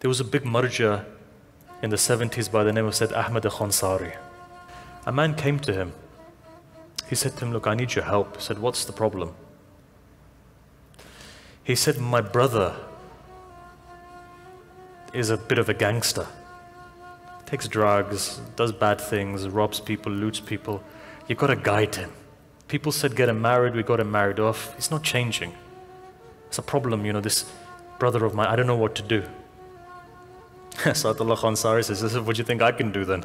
There was a big marja in the 70s by the name of Sayyid Ali Khunsari. A man came to him. He said to him, look, I need your help. He said, what's the problem? He said, my brother is a bit of a gangster. Takes drugs, does bad things, robs people, loots people. You've got to guide him. People said get him married, we got him married off. He's not changing. It's a problem, you know, this brother of mine, I don't know what to do. Sayyid Ali Khunsari says, what do you think I can do then?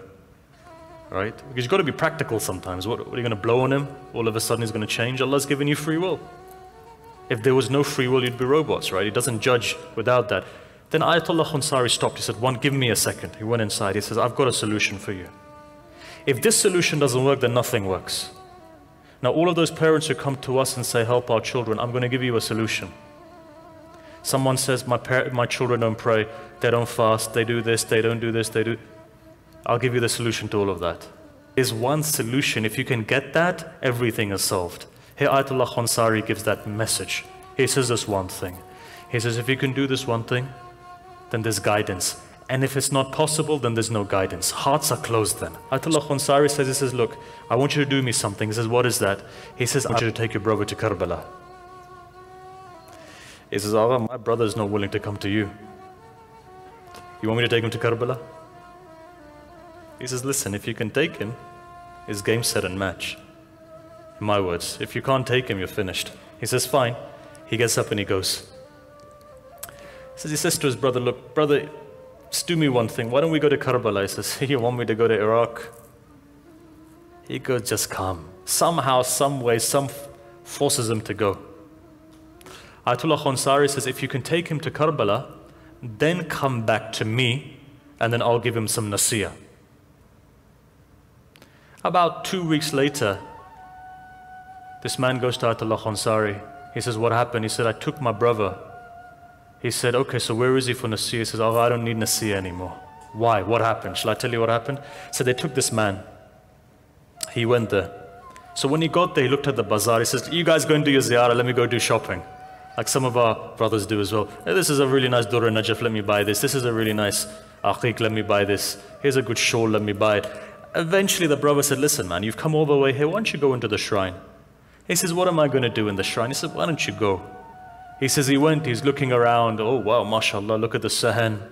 Right? Because you've got to be practical sometimes. What are you going to blow on him? All of a sudden he's going to change? Allah's given you free will. If there was no free will, you'd be robots, right? He doesn't judge without that. Then Ayatollah Khunsari stopped. He said, give me a second. He went inside. He says, I've got a solution for you. If this solution doesn't work, then nothing works. Now, all of those parents who come to us and say, help our children, I'm going to give you a solution. Someone says, my children don't pray, they don't fast, they do this, they don't do this, they do. I'll give you the solution to all of that. There's one solution. If you can get that, everything is solved. Here, Ayatollah Khunsari gives that message. He says this one thing. He says, if you can do this one thing, then there's guidance. And if it's not possible, then there's no guidance. Hearts are closed then. Ayatollah Khunsari says, he says, look, I want you to do me something. He says, what is that? He says, I want you to take your brother to Karbala. He says, Agha, my brother is not willing to come to you. You want me to take him to Karbala? He says, listen, if you can take him, it's game, set and match. In my words, if you can't take him, you're finished. He says, fine. He gets up and he goes. He says to his brother, look, brother, just do me one thing. Why don't we go to Karbala? He says, you want me to go to Iraq? He goes, just come. Somehow, some way, some forces him to go. Ayatollah Khunsari says, if you can take him to Karbala, then come back to me, and then I'll give him some nasiyah. About 2 weeks later, this man goes to Ayatollah Khunsari. He says, what happened? He said, I took my brother. He said, okay, so where is he for nasiyah? He says, oh, I don't need nasiyah anymore. Why? What happened? Shall I tell you what happened? So they took this man. He went there. So when he got there, he looked at the bazaar. He says, you guys go and do your ziyarah, let me go do shopping. Like some of our brothers do as well. Hey, this is a really nice Durra Najaf, let me buy this. This is a really nice aqiq, let me buy this. Here's a good shawl, let me buy it. Eventually the brother said, listen man, you've come all the way here, why don't you go into the shrine? He says, what am I going to do in the shrine? He said, why don't you go? He says he went, he's looking around, oh wow, mashallah, look at the sahan.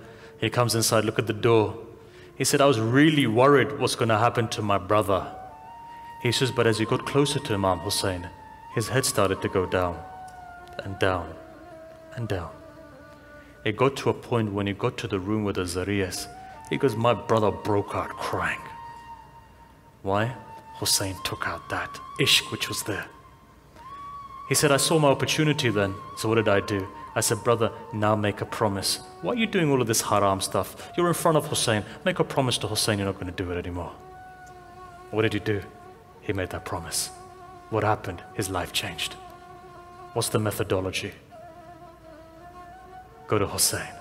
He comes inside, look at the door. He said, I was really worried what's going to happen to my brother. He says, but as he got closer to Imam Hussein, his head started to go down and down and down. It got to a point when he got to the room with the zariyas, he goes, my brother broke out crying. Why? Hussein took out that ishq which was there. He said, I saw my opportunity then, so what did I do? I said, brother, now make a promise. Why are you doing all of this haram stuff? You're in front of Hussein. Make a promise to Hussein, you're not going to do it anymore. What did he do? He made that promise. What happened? His life changed. What's the methodology? Go to Hussein.